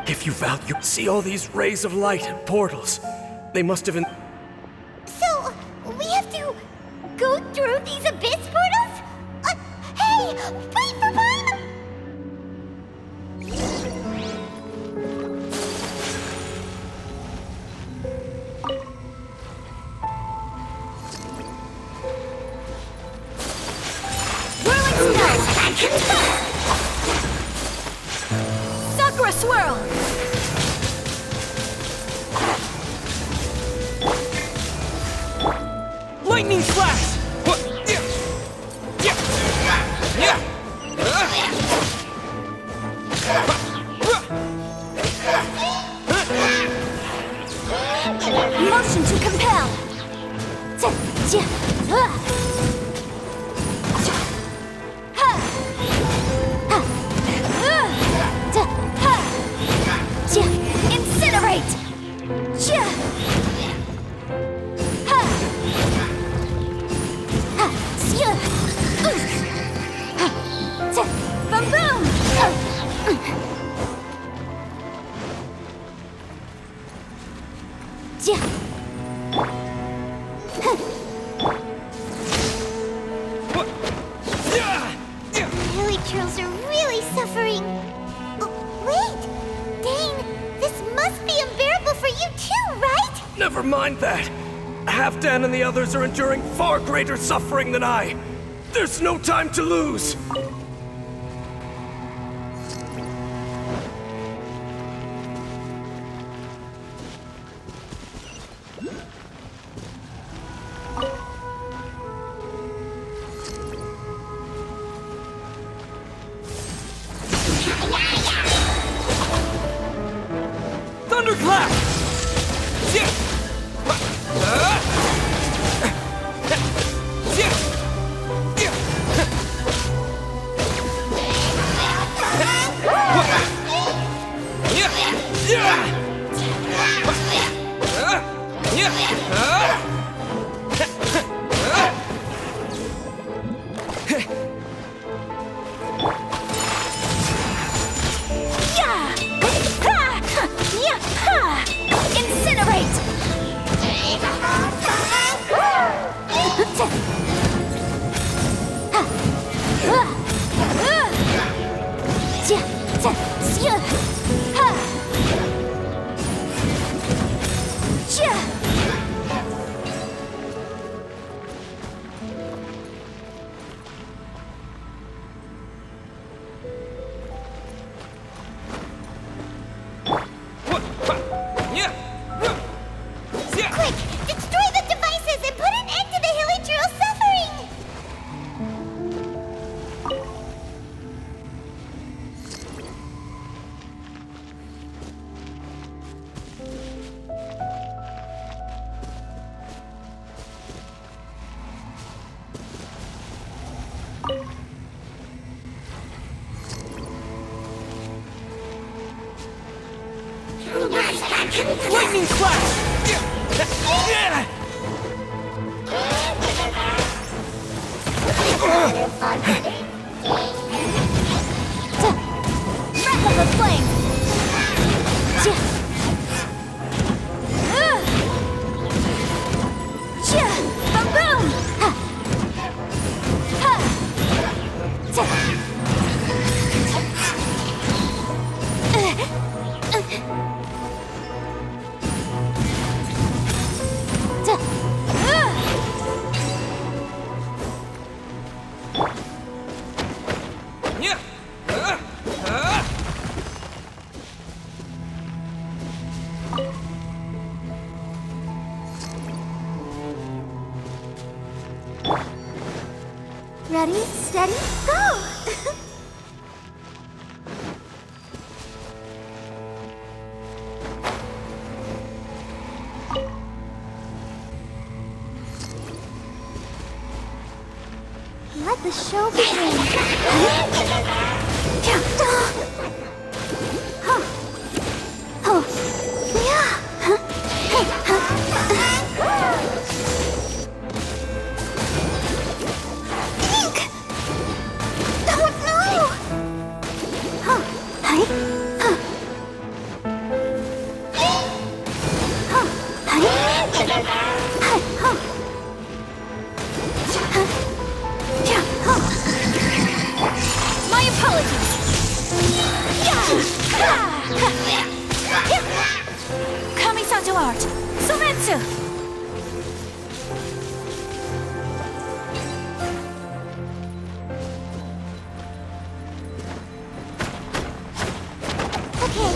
If you value, see all these rays of light and portals. They must have been. So, we have to go through these abyss portals? Hey! Wait for Paimon! Whirling snow! Sakura swirl! Lightning flash! Motion to compel! Incinerate! Boom boom! Hilly Turtles are really suffering. Oh, wait! Dane, this must be unbearable for you too, right? Never mind that. Halfdan and the others are enduring far greater suffering than I. There's no time to lose. Thunderclap! Quick! Destroy the devices and put an end to the Hilly Turtle suffering! Lightning flash! Breath of the flame! Boom boom! Ready? Steady, go! Let the show begin. My apologies. Kamisato art. Soretsu. Okay,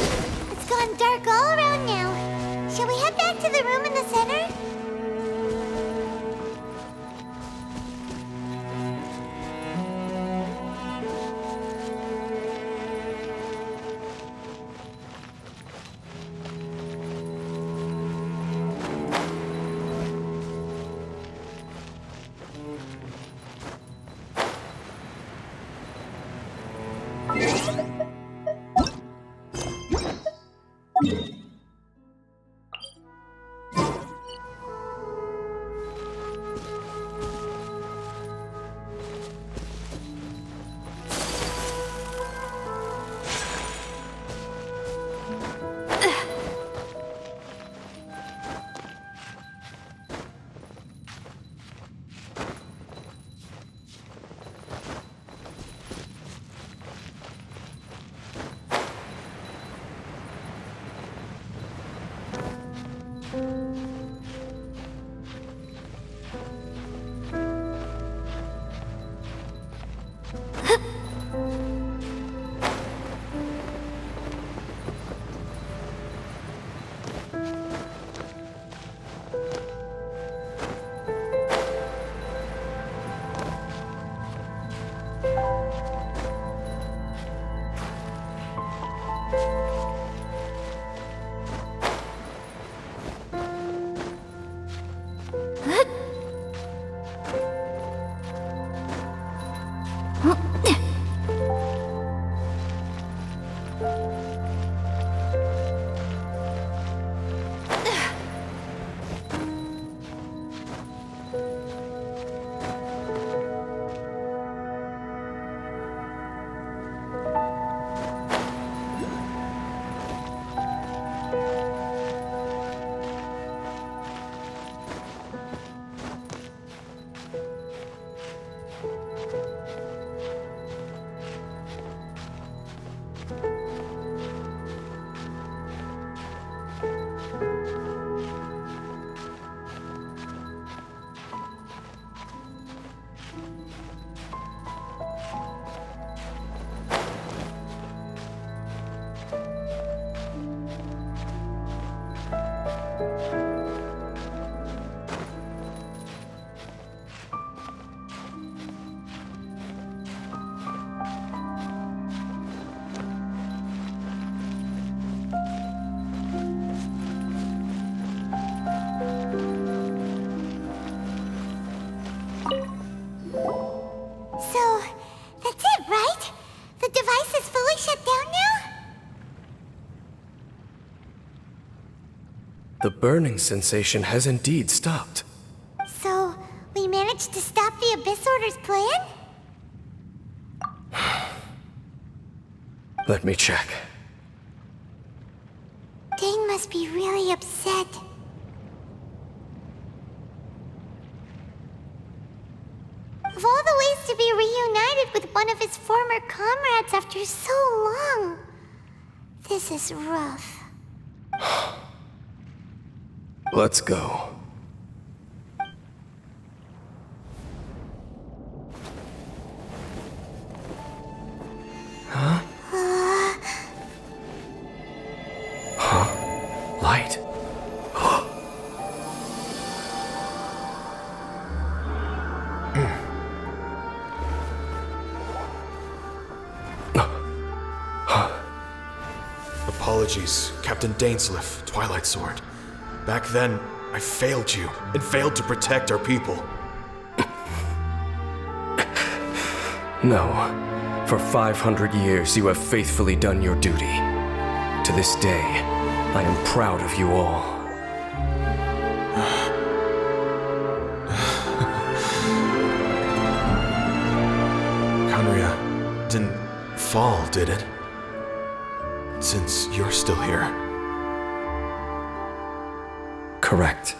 it's gone dark all around now. Shall we head back to the room in the center? The burning sensation has indeed stopped. So, we managed to stop the Abyss Order's plan? Let me check. Dane must be really upset. Of all the ways to be reunited with one of his former comrades after so long, this is rough. Let's go. Huh? Huh? Light. Apologies, Captain Dainsleif, Twilight Sword. Back then, I failed you, and failed to protect our people. No. For 500 years, you have faithfully done your duty. To this day, I am proud of you all. Conria didn't fall, did it? Since you're still here. Correct.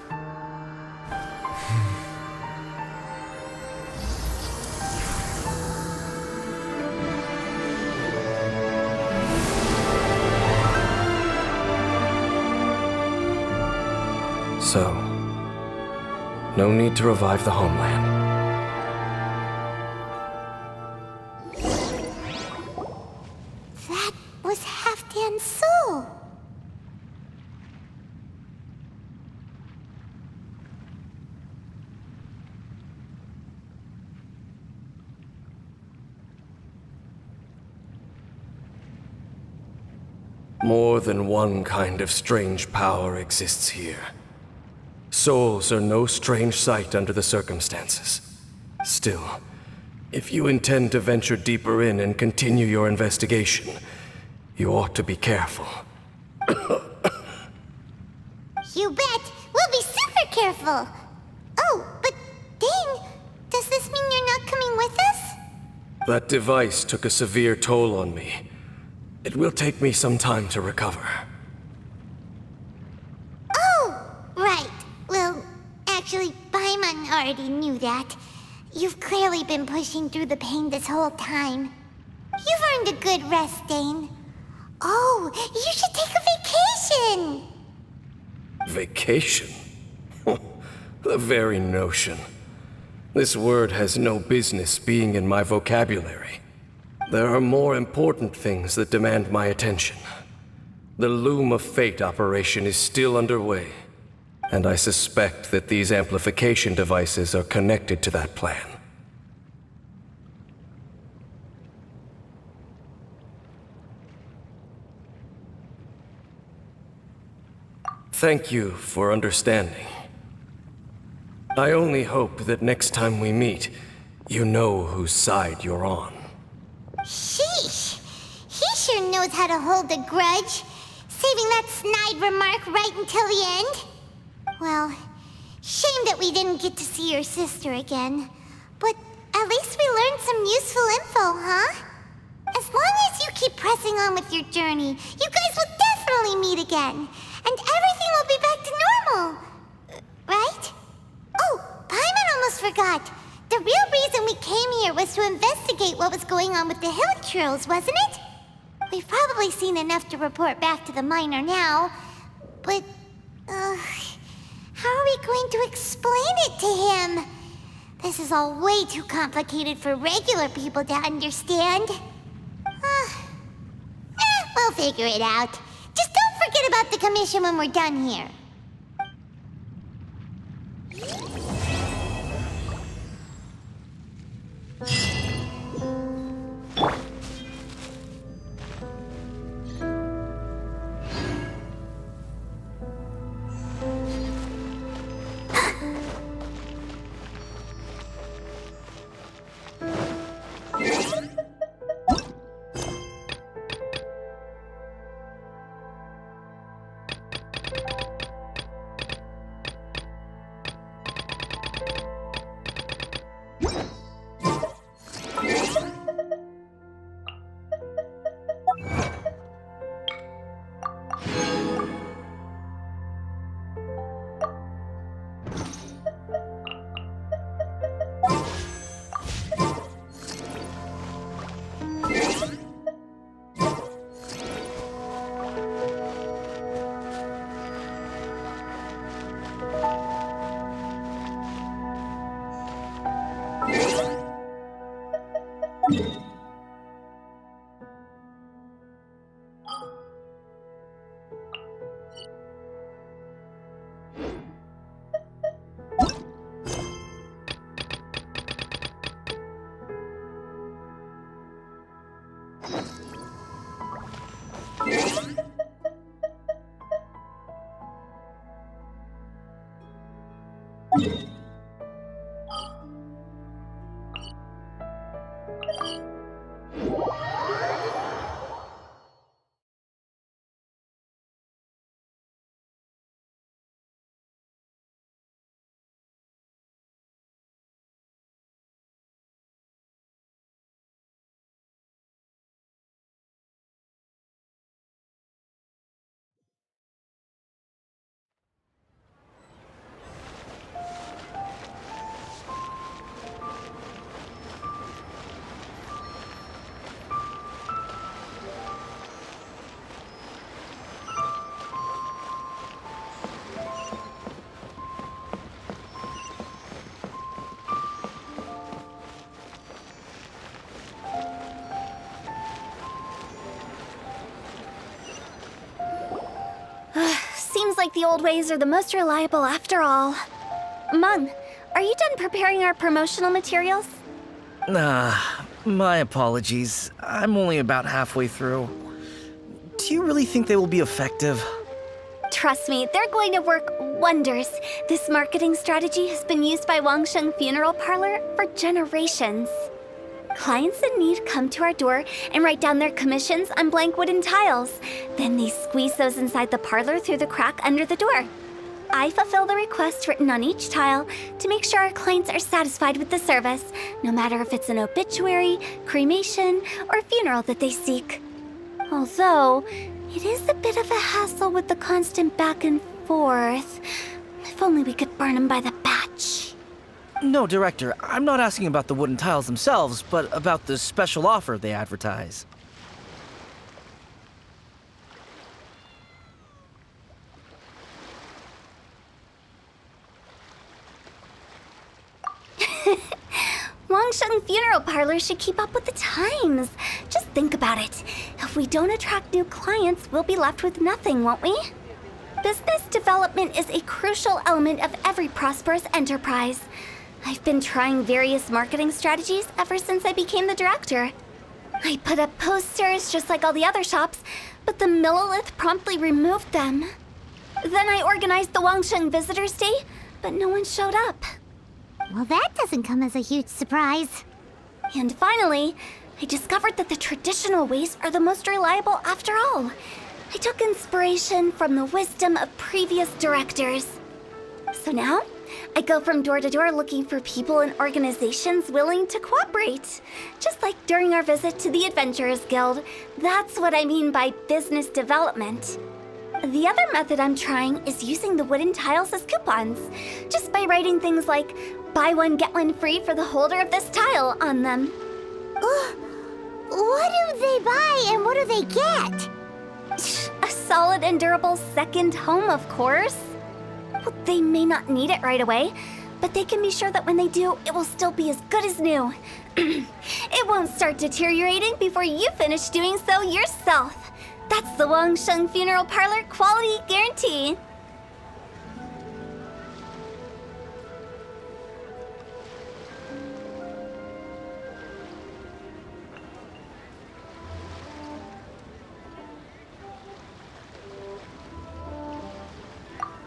So, no need to revive the homeland. That was Halfdan's soul. More than one kind of strange power exists here. Souls are no strange sight under the circumstances. Still, if you intend to venture deeper in and continue your investigation, you ought to be careful. You bet. We'll be super careful. Oh, but Dane, does this mean you're not coming with us? That device took a severe toll on me. It will take me some time to recover. Oh, right. Well, actually, Paimon already knew that. You've clearly been pushing through the pain this whole time. You've earned a good rest, Dane. Oh, you should take a vacation! Vacation? The very notion. This word has no business being in my vocabulary. There are more important things that demand my attention. The Loom of Fate operation is still underway, and I suspect that these amplification devices are connected to that plan. Thank you for understanding. I only hope that next time we meet, you know whose side you're on. Sheesh! He sure knows how to hold a grudge, saving that snide remark right until the end. Well, shame that we didn't get to see your sister again. But at least we learned some useful info, huh? As long as you keep pressing on with your journey, you guys will definitely meet again. And everything will be back to normal. Right? Oh, Paimon almost forgot. The real reason we came here was to investigate what was going on with the hill trills, wasn't it? We've probably seen enough to report back to the miner now. But, how are we going to explain it to him? This is all way too complicated for regular people to understand. We'll figure it out. Just don't forget about the commission when we're done here. like the old ways are the most reliable after all. Mung, are you done preparing our promotional materials? My apologies. I'm only about halfway through. Do you really think they will be effective? Trust me, they're going to work wonders. This marketing strategy has been used by Wangsheng Funeral Parlor for generations. Clients in need come to our door and write down their commissions on blank wooden tiles. Then they squeeze those inside the parlor through the crack under the door. I fulfill the request written on each tile to make sure our clients are satisfied with the service, no matter if it's an obituary, cremation, or funeral that they seek. Although, it is a bit of a hassle with the constant back and forth. If only we could burn them by the batch. No, Director, I'm not asking about the wooden tiles themselves, but about the special offer they advertise. Wangsheng Funeral Parlor should keep up with the times. Just think about it. If we don't attract new clients, we'll be left with nothing, won't we? Business development is a crucial element of every prosperous enterprise. I've been trying various marketing strategies ever since I became the director. I put up posters just like all the other shops, but the Millilith promptly removed them. Then I organized the Wangsheng Visitors Day, but no one showed up. Well, that doesn't come as a huge surprise. And finally, I discovered that the traditional ways are the most reliable after all. I took inspiration from the wisdom of previous directors. So now, I go from door to door looking for people and organizations willing to cooperate. Just like during our visit to the Adventurers Guild. That's what I mean by business development. The other method I'm trying is using the wooden tiles as coupons. Just by writing things like, buy one, get one free for the holder of this tile on them. What do they buy and what do they get? A solid and durable second home, of course. Well, they may not need it right away, but they can be sure that when they do, it will still be as good as new. It won't start deteriorating before you finish doing so yourself. That's the Wangsheng Funeral Parlor quality guarantee.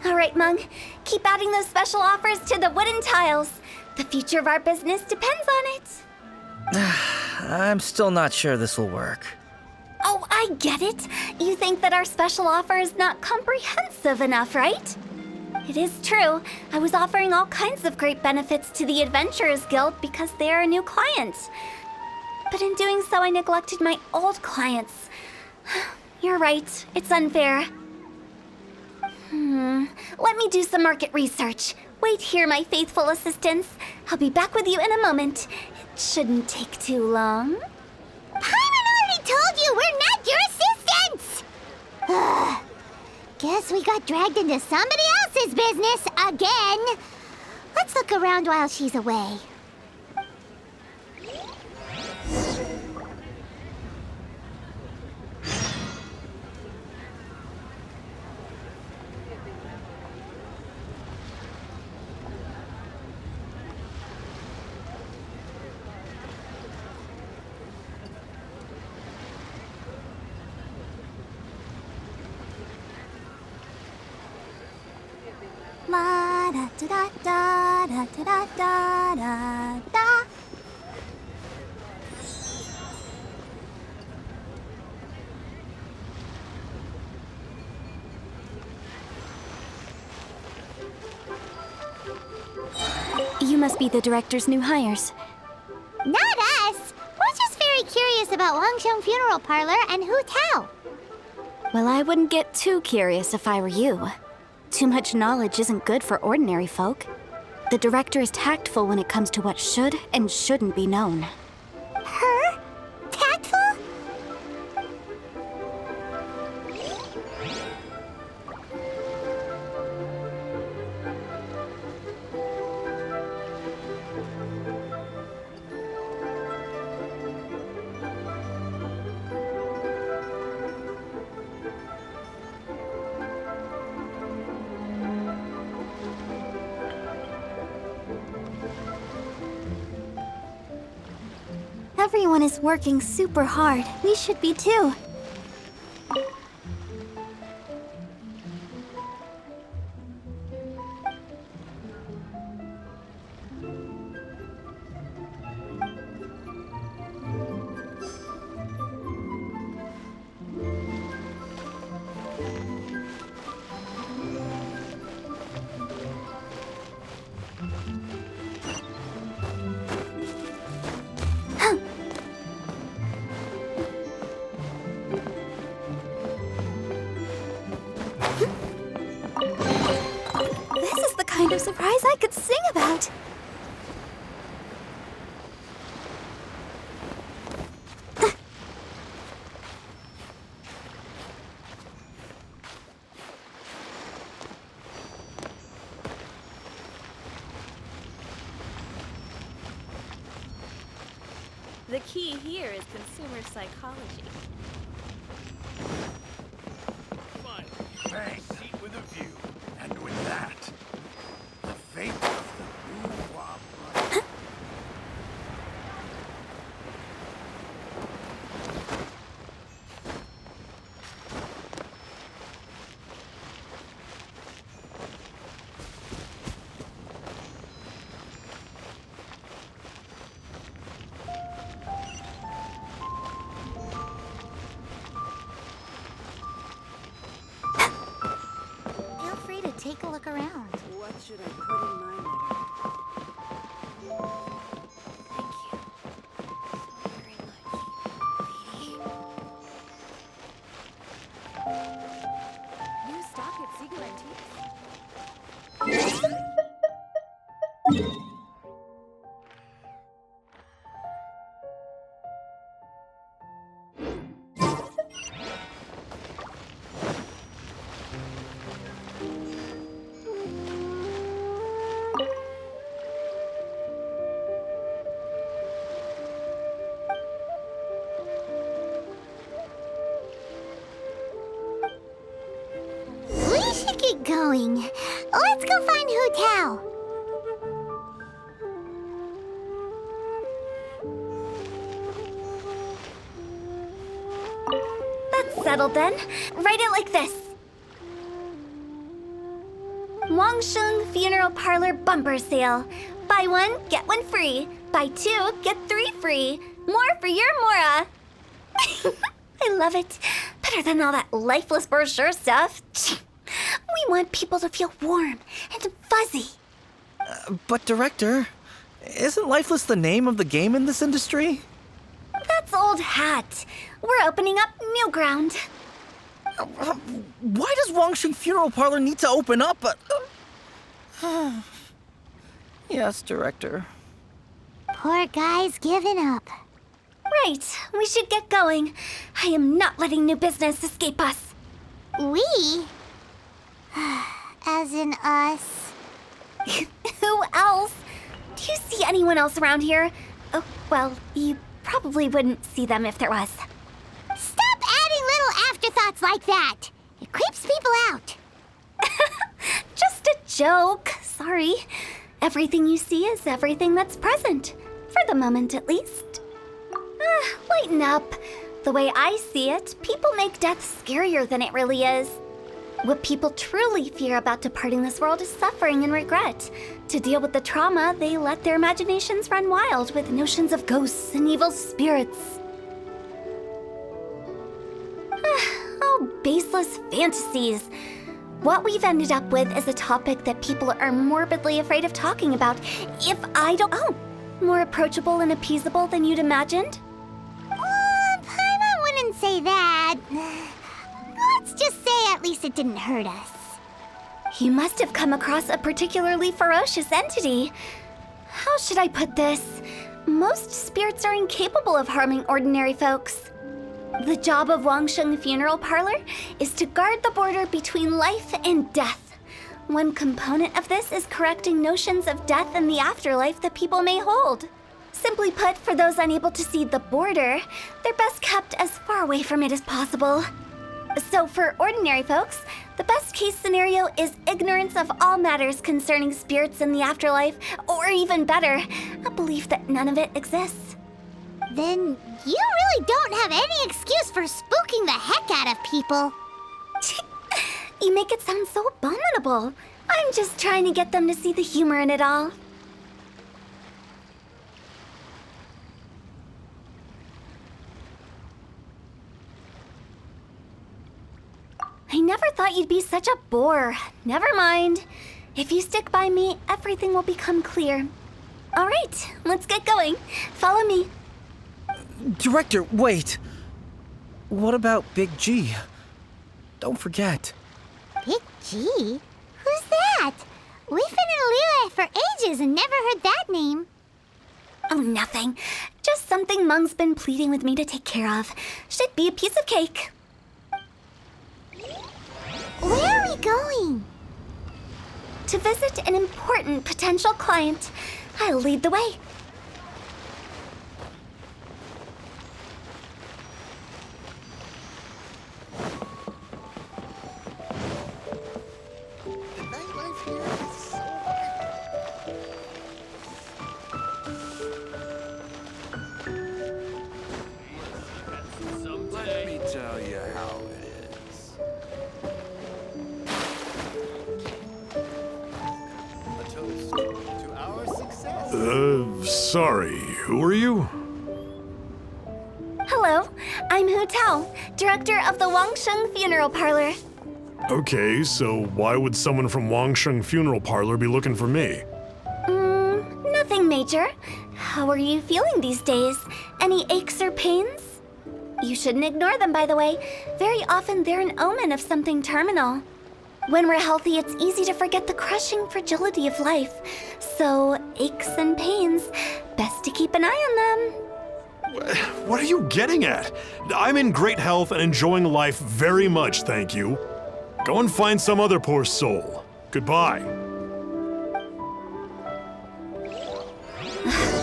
All right, Mung. Keep adding those special offers to the wooden tiles. The future of our business depends on it. I'm still not sure this will work. Oh, I get it. You think that our special offer is not comprehensive enough, right? It is true. I was offering all kinds of great benefits to the Adventurers Guild because they are a new client. But in doing so, I neglected my old clients. You're right. It's unfair. Let me do some market research. Wait here, my faithful assistants. I'll be back with you in a moment. It shouldn't take too long. Paimon already told you we're not your assistants! Guess we got dragged into somebody else's business again. Let's look around while she's away. La da da da da da da da da. You must be the director's new hires. Not us. We're just very curious about Wangsheng Funeral Parlor and Hu Tao. Well, I wouldn't get too curious if I were you. Too much knowledge isn't good for ordinary folk. The director is tactful when it comes to what should and shouldn't be known. Her? Tactful? Everyone is working super hard. We should be too. This is the kind of surprise I could sing about. The key here is consumer psychology. Fine. Bang, seat with a view. And with that, the fate of the bourgeois brother. Feel free to take a look around. What should I put in my letter? Thank you so very much, lady. New stock at Siegel Antiques. We should get going. Let's go find Hu Tao. That's settled then. Write it like this. Wangsheng Funeral Parlor Bumper Sale. Buy one, get one free. Buy two, get three free. More for your Mora. I love it. Better than all that lifeless brochure stuff. We want people to feel warm and fuzzy. But, Director, isn't Lifeless the name of the game in this industry? That's old hat. We're opening up new ground. Why does Wangsheng Funeral Parlor need to open up? Yes, Director. Poor guy's given up. Right, we should get going. I am not letting new business escape us. We? As in us. Who else? Do you see anyone else around here? Oh, well, you probably wouldn't see them if there was. Stop adding little afterthoughts like that. It creeps people out. Just a joke. Sorry. Everything you see is everything that's present. For the moment, at least. Lighten up. The way I see it, people make death scarier than it really is. What people truly fear about departing this world is suffering and regret. To deal with the trauma, they let their imaginations run wild with notions of ghosts and evil spirits. Oh, baseless fantasies. What we've ended up with is a topic that people are morbidly afraid of talking about. If I don't... Oh, more approachable and appeasable than you'd imagined? Paimon wouldn't say that. Let's just say at least it didn't hurt us. You must have come across a particularly ferocious entity. How should I put this? Most spirits are incapable of harming ordinary folks. The job of Wangsheng Funeral Parlor is to guard the border between life and death. One component of this is correcting notions of death and the afterlife that people may hold. Simply put, for those unable to see the border, they're best kept as far away from it as possible. So for ordinary folks, the best case scenario is ignorance of all matters concerning spirits in the afterlife, or even better, a belief that none of it exists. Then you really don't have any excuse for spooking the heck out of people. You make it sound so abominable. I'm just trying to get them to see the humor in it all. I never thought you'd be such a bore. Never mind. If you stick by me, everything will become clear. All right, let's get going. Follow me. Director, wait. What about Big G? Don't forget. Big G? Who's that? We've been in Liyue for ages and never heard that name. Oh, nothing. Just something Mung's been pleading with me to take care of. Should be a piece of cake. Where are we going? To visit an important potential client. I'll lead the way. The nightlife here is so Let me tell you how it is. A toast to our success. Sorry, who are you? Hello, I'm Hu Tao, director of the Wangsheng Funeral Parlor. Okay, so why would someone from Wangsheng Funeral Parlor be looking for me? Nothing major. How are you feeling these days? Any aches or pains? You shouldn't ignore them, by the way. Very often they're an omen of something terminal. When we're healthy, it's easy to forget the crushing fragility of life. So, aches and pains, best to keep an eye on them. What are you getting at? I'm in great health and enjoying life very much, thank you. Go and find some other poor soul. Goodbye.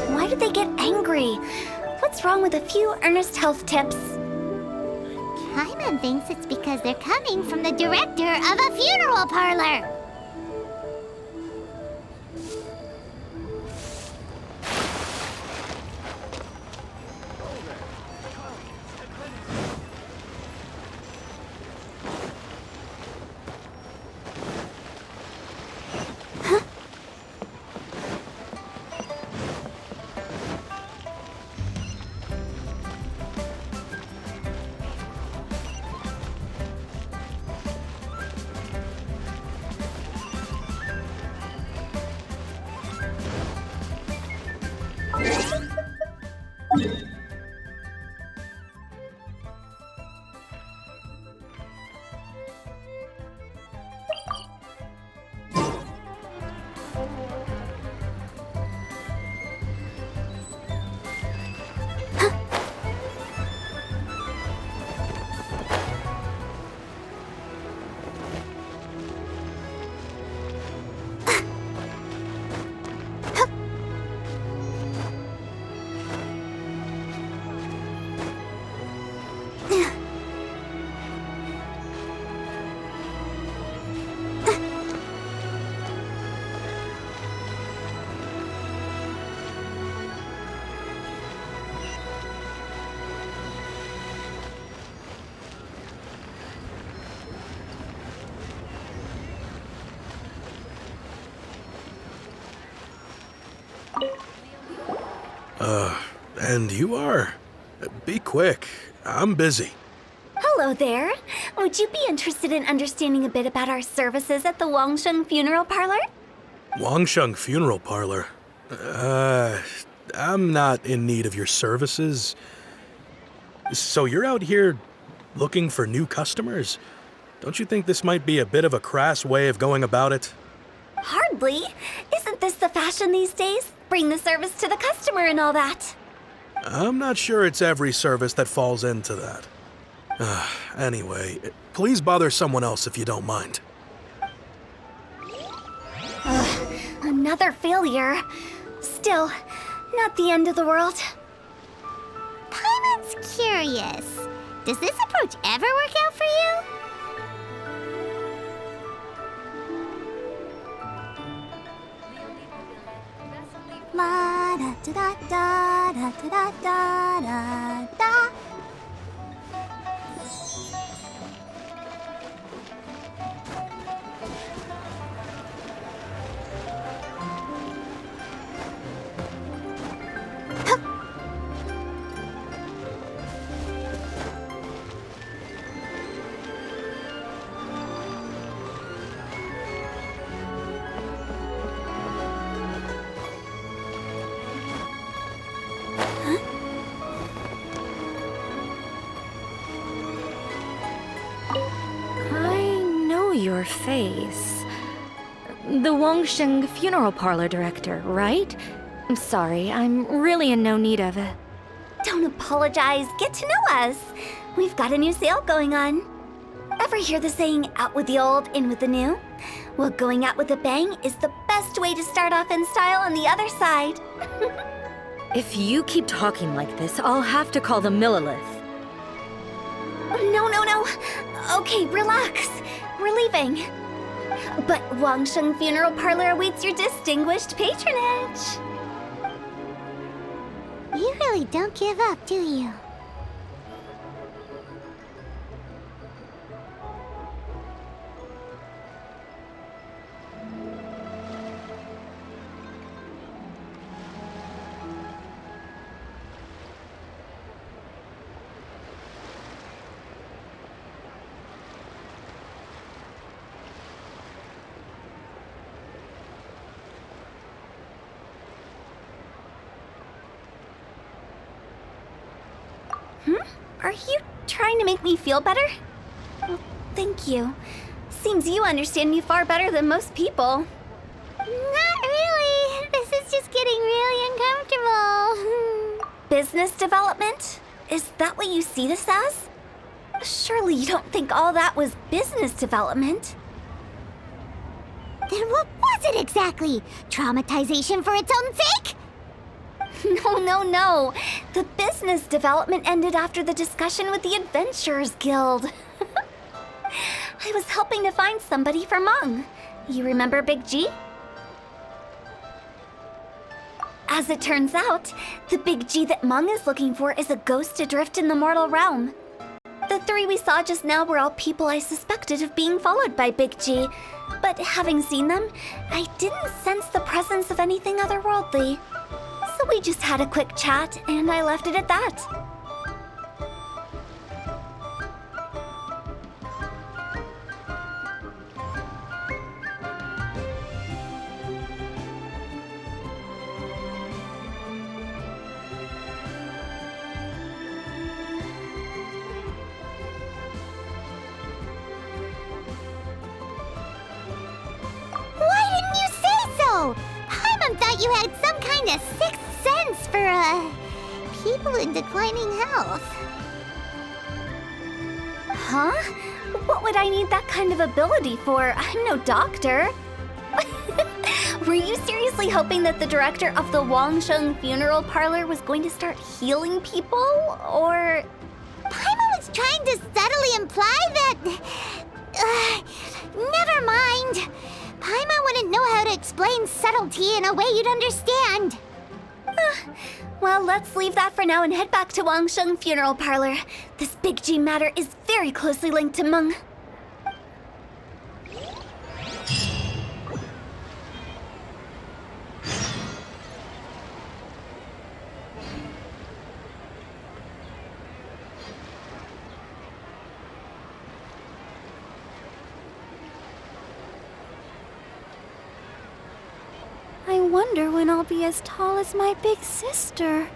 Why did they get angry? What's wrong with a few earnest health tips? Paimon thinks it's because they're coming from the director of a funeral parlor. And you are? Be quick. I'm busy. Hello there. Would you be interested in understanding a bit about our services at the Wangsheng Funeral Parlor? Wangsheng Funeral Parlor? I'm not in need of your services. So you're out here looking for new customers? Don't you think this might be a bit of a crass way of going about it? Hardly. Isn't this the fashion these days? Bring the service to the customer and all that. I'm not sure it's every service that falls into that. Anyway, please bother someone else if you don't mind. Another failure. Still, not the end of the world. Paimon's curious. Does this approach ever work out for you? La da da da da da da da da. Your face. The Wangsheng funeral parlor director, right? I'm sorry, I'm really in no need of it. Don't apologize. Get to know us. We've got a new sale going on. Ever hear the saying, out with the old, in with the new? Well, going out with a bang is the best way to start off in style on the other side. If you keep talking like this, I'll have to call the Millilith. No. Okay, relax. We're leaving. But Wangsheng Funeral Parlor awaits your distinguished patronage. You really don't give up, do you? Are you trying to make me feel better? Well, thank you. Seems you understand me far better than most people. Not really. This is just getting really uncomfortable. Business development? Is that what you see this as? Surely you don't think all that was business development. Then what was it exactly? Traumatization for its own sake? No. The business development ended after the discussion with the Adventurers Guild. I was helping to find somebody for Meng. You remember Big G? As it turns out, the Big G that Meng is looking for is a ghost adrift in the mortal realm. The three we saw just now were all people I suspected of being followed by Big G, but having seen them, I didn't sense the presence of anything otherworldly. So we just had a quick chat, and I left it at that. Why didn't you say so? Paimon thought you had some kind of sixth sense for, people in declining health. Huh? What would I need that kind of ability for? I'm no doctor. Were you seriously hoping that the director of the Wangsheng Funeral Parlor was going to start healing people, or...? Paimon was trying to subtly imply that... never mind. Paimon wouldn't know how to explain subtlety in a way you'd understand. Well, let's leave that for now and head back to Wangsheng Funeral Parlor. This Big G matter is very closely linked to Meng. I wonder when I'll be as tall as my big sister.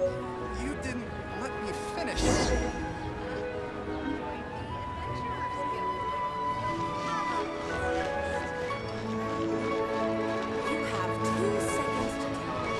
You didn't let me finish. You have 2 seconds to count.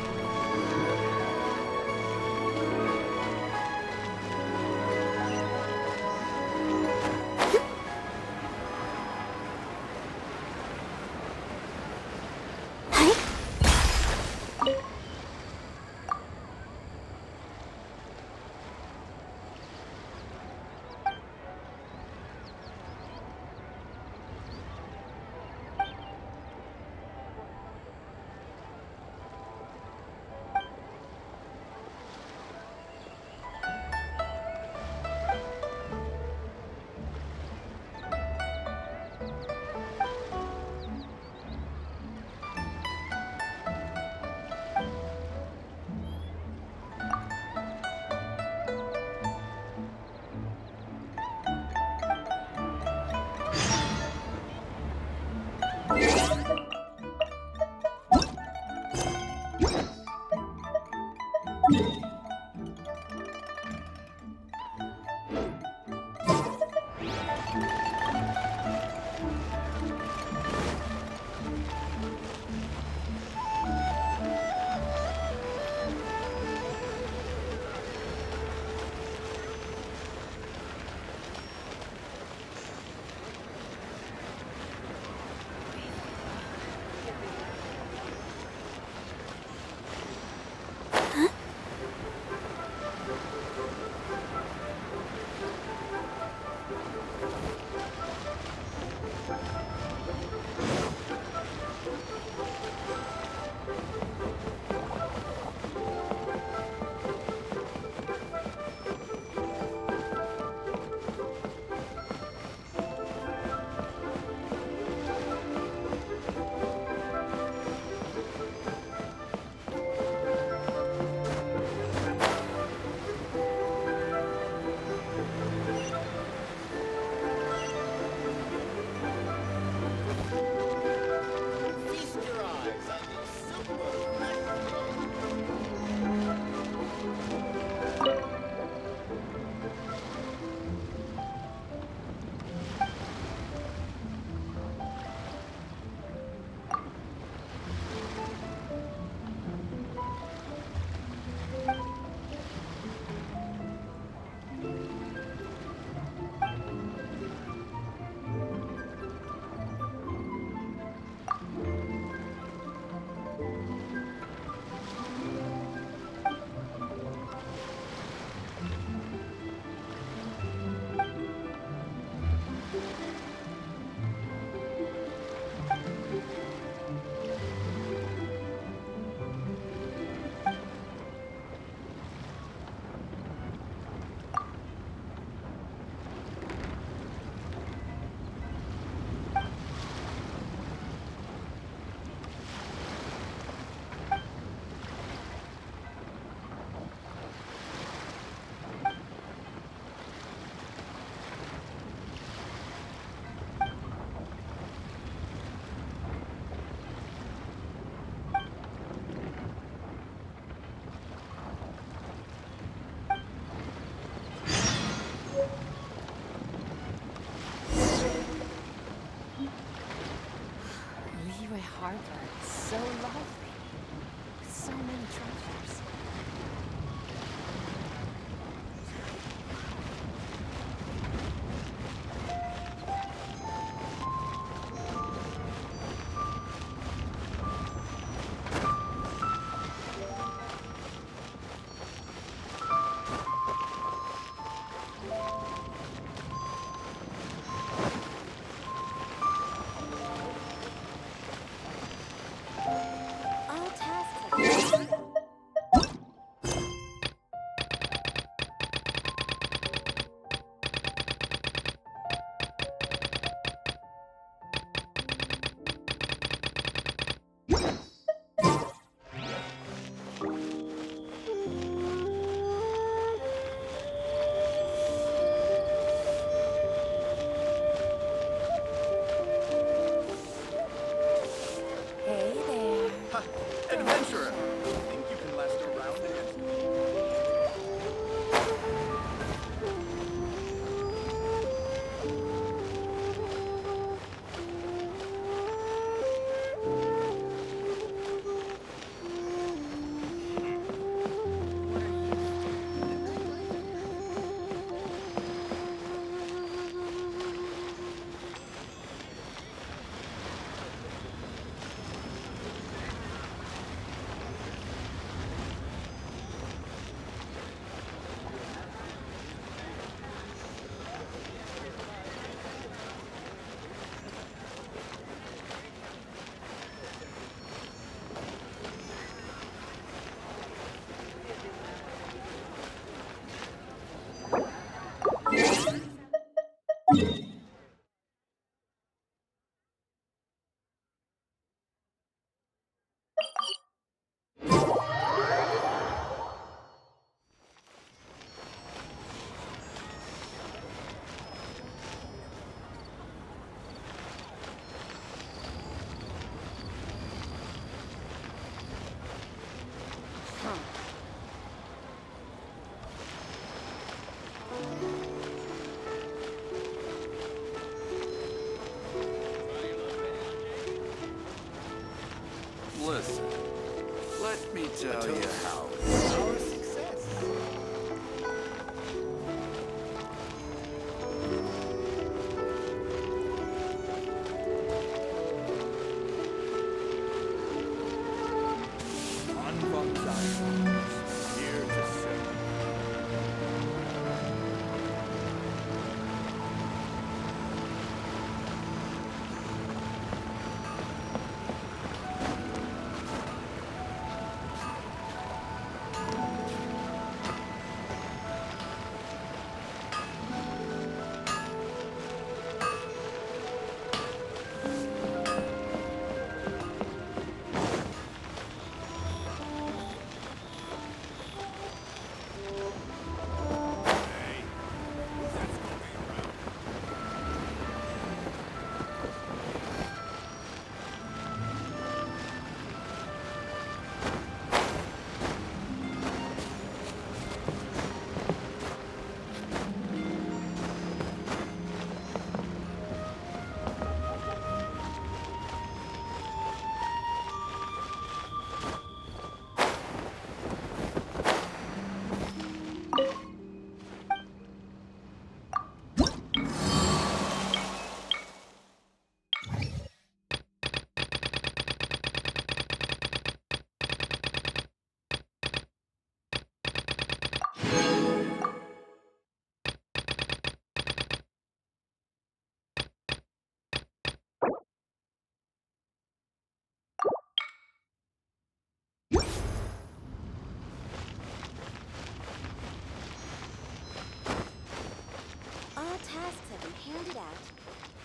All tasks have been handed out.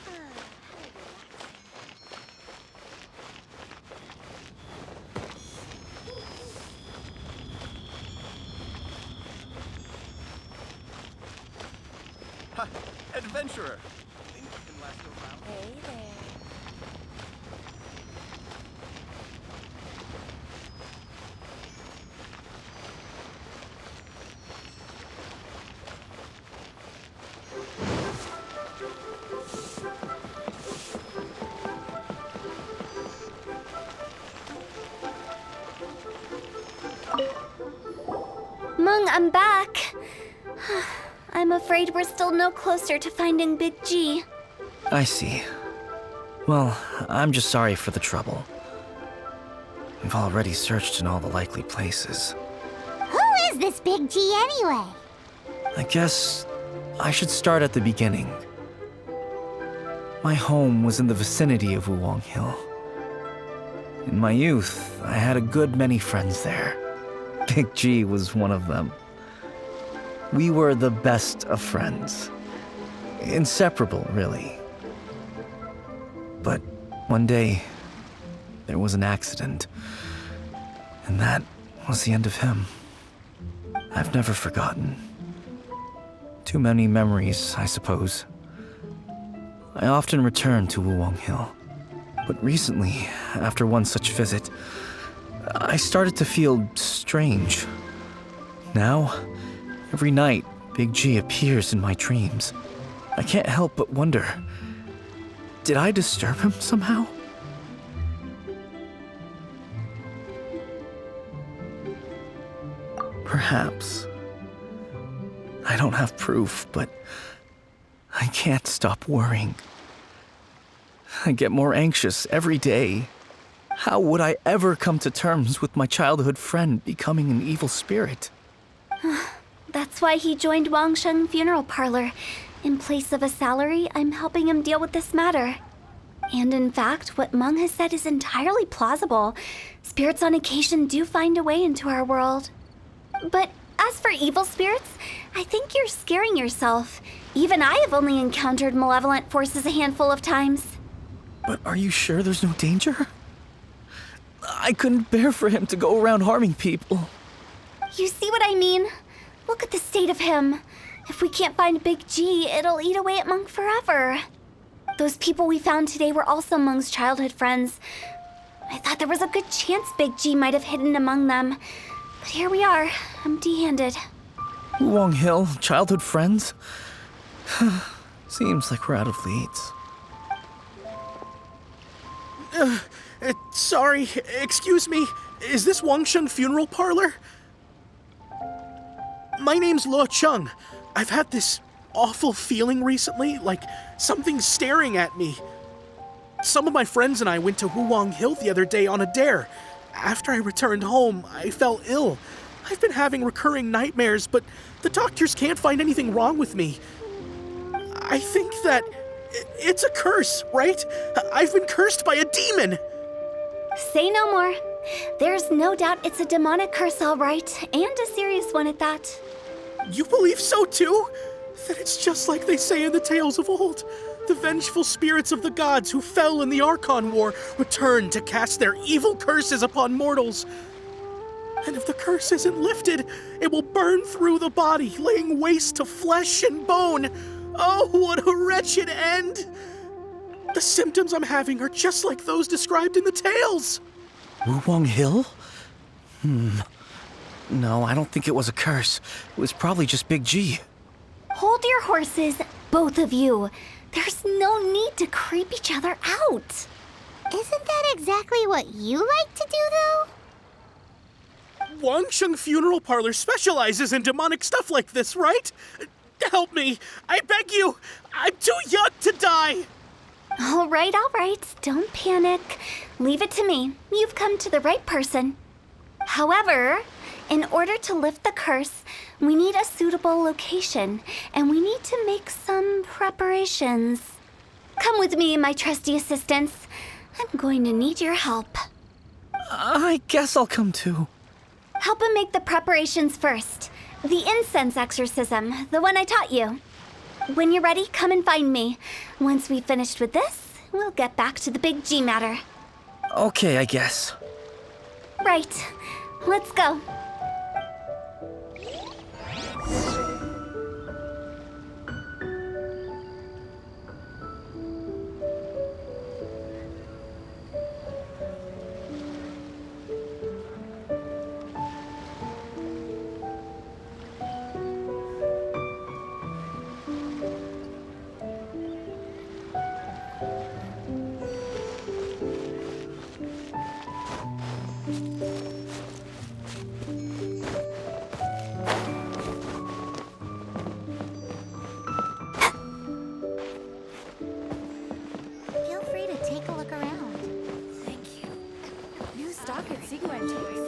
How relaxing. Ha! Adventurer! Think you can last a round? Hey there. Mung, I'm back. I'm afraid we're still no closer to finding Big G. I see. Well, I'm just sorry for the trouble. We've already searched in all the likely places. Who is this Big G anyway? I guess I should start at the beginning. My home was in the vicinity of Wuwang Hill. In my youth, I had a good many friends there. Big G was one of them. We were the best of friends. Inseparable, really. But one day, there was an accident. And that was the end of him. I've never forgotten. Too many memories, I suppose. I often return to Wuwang Hill. But recently, after one such visit, I started to feel strange. Now, every night, Big G appears in my dreams. I can't help but wonder, did I disturb him somehow? Perhaps. I don't have proof, but I can't stop worrying. I get more anxious every day. How would I ever come to terms with my childhood friend becoming an evil spirit? That's why he joined Wangsheng Funeral Parlor. In place of a salary, I'm helping him deal with this matter. And in fact, what Meng has said is entirely plausible. Spirits on occasion do find a way into our world. But as for evil spirits, I think you're scaring yourself. Even I have only encountered malevolent forces a handful of times. But are you sure there's no danger? I couldn't bear for him to go around harming people. You see what I mean? Look at the state of him. If we can't find Big G, it'll eat away at Meng forever. Those people we found today were also Meng's childhood friends. I thought there was a good chance Big G might have hidden among them. But here we are, empty-handed. Wuwang Hill, childhood friends? Seems like we're out of leads. Sorry, excuse me. Is this Wangsheng Funeral Parlor? My name's Luo Chung. I've had this awful feeling recently, like something's staring at me. Some of my friends and I went to Wuwang Hill the other day on a dare. After I returned home, I fell ill. I've been having recurring nightmares, but the doctors can't find anything wrong with me. I think that it's a curse, right? I've been cursed by a demon. Say no more. There's no doubt it's a demonic curse, all right, and a serious one at that. You believe so too? Then it's just like they say in the tales of old. The vengeful spirits of the gods who fell in the Archon War return to cast their evil curses upon mortals. And if the curse isn't lifted, it will burn through the body, laying waste to flesh and bone. Oh, what a wretched end! The symptoms I'm having are just like those described in the tales. Wuwang Hill? No, I don't think it was a curse. It was probably just Big G. Hold your horses, both of you. There's no need to creep each other out. Isn't that exactly what you like to do, though? Wangsheng Funeral Parlor specializes in demonic stuff like this, right? Help me. I beg you. I'm too young to die. All right. Don't panic. Leave it to me. You've come to the right person. However, in order to lift the curse, we need a suitable location, and we need to make some preparations. Come with me, my trusty assistants. I'm going to need your help. I guess I'll come too. Help him make the preparations first. The incense exorcism, the one I taught you. When you're ready, come and find me. Once we've finished with this, we'll get back to the big G matter. Okay, I guess. Right. Let's go. Feel free to take a look around. Thank you. New stock at Sigu Antiques.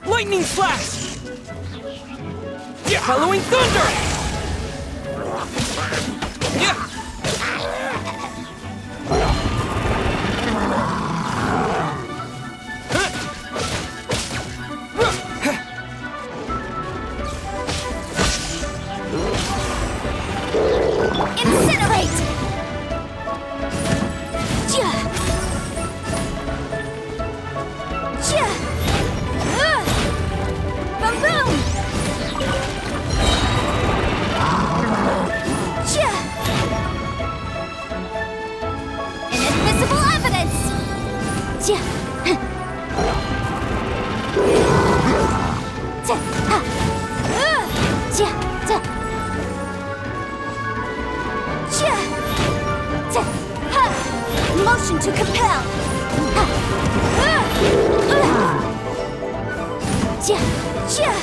Lightning flash! Halloween thunder! Incinerate! Jia! Jia! Boom boom! Jia! Inadmissible evidence! Jia! Jia! Jia! Jia! Jia! Jia! Motion to compel! Jia! Jia!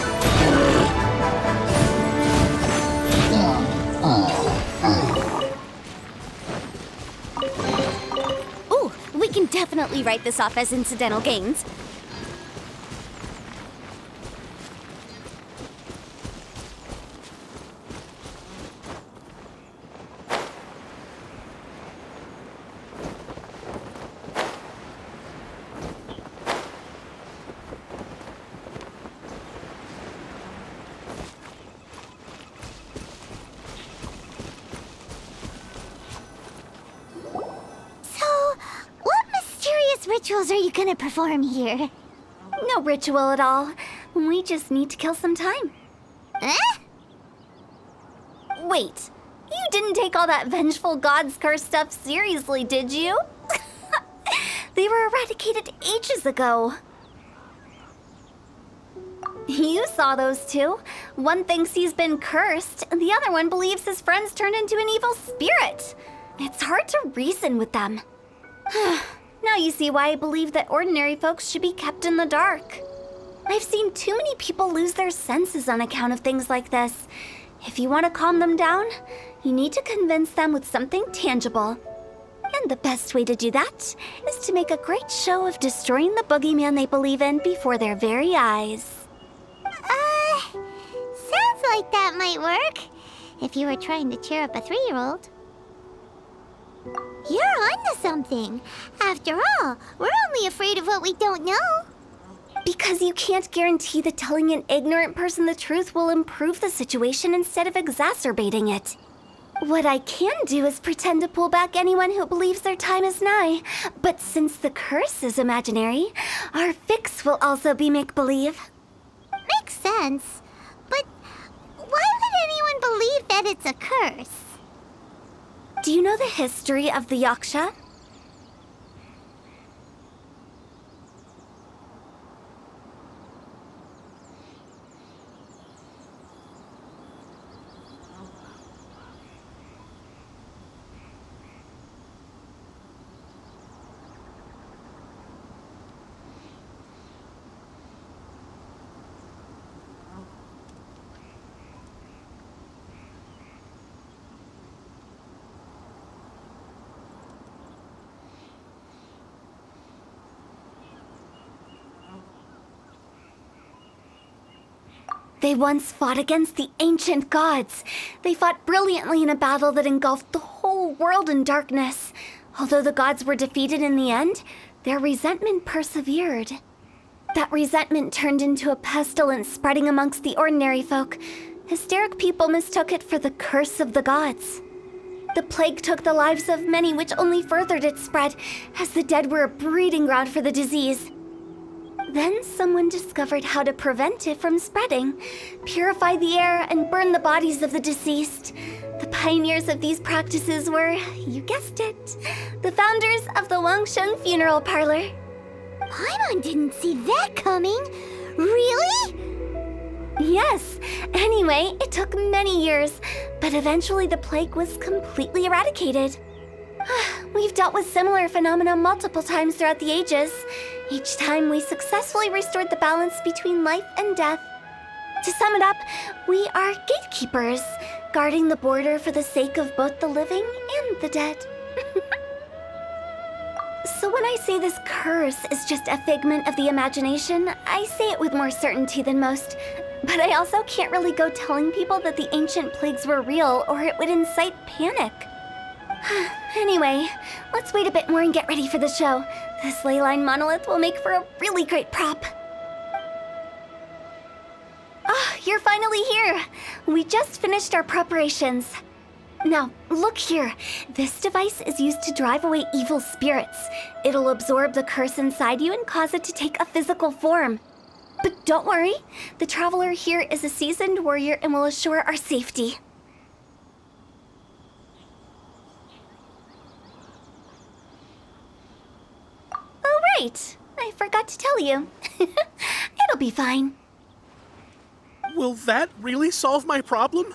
Ooh, we can definitely write this off as incidental gains. So, what mysterious rituals are you gonna perform here? No ritual at all. We just need to kill some time. Eh? Wait, you didn't take all that vengeful God's curse stuff seriously, did you? They were eradicated ages ago. You saw those two. One thinks he's been cursed, and the other one believes his friends turned into an evil spirit. It's hard to reason with them. Now you see why I believe that ordinary folks should be kept in the dark. I've seen too many people lose their senses on account of things like this. If you want to calm them down, you need to convince them with something tangible. And the best way to do that is to make a great show of destroying the boogeyman they believe in before their very eyes. Sounds like that might work. If you were trying to cheer up a 3-year-old. You're onto something. After all, we're only afraid of what we don't know. Because you can't guarantee that telling an ignorant person the truth will improve the situation instead of exacerbating it. What I can do is pretend to pull back anyone who believes their time is nigh. But since the curse is imaginary, our fix will also be make-believe. Makes sense. But why would anyone believe that it's a curse? Do you know the history of the Yaksha? They once fought against the ancient gods. They fought brilliantly in a battle that engulfed the whole world in darkness. Although the gods were defeated in the end, their resentment persevered. That resentment turned into a pestilence spreading amongst the ordinary folk. Hysteric people mistook it for the curse of the gods. The plague took the lives of many, which only furthered its spread, as the dead were a breeding ground for the disease. Then someone discovered how to prevent it from spreading, purify the air, and burn the bodies of the deceased. The pioneers of these practices were, you guessed it, the founders of the Wangsheng Funeral Parlor. Paimon didn't see that coming. Really? Yes. Anyway, it took many years, but eventually the plague was completely eradicated. We've dealt with similar phenomena multiple times throughout the ages. Each time we successfully restored the balance between life and death. To sum it up, we are gatekeepers, guarding the border for the sake of both the living and the dead. So when I say this curse is just a figment of the imagination, I say it with more certainty than most. But I also can't really go telling people that the ancient plagues were real, or it would incite panic. Anyway, let's wait a bit more and get ready for the show. This leyline monolith will make for a really great prop. Ah, you're finally here! We just finished our preparations. Now, look here. This device is used to drive away evil spirits. It'll absorb the curse inside you and cause it to take a physical form. But don't worry, the traveler here is a seasoned warrior and will assure our safety. Oh, right. I forgot to tell you. It'll be fine. Will that really solve my problem?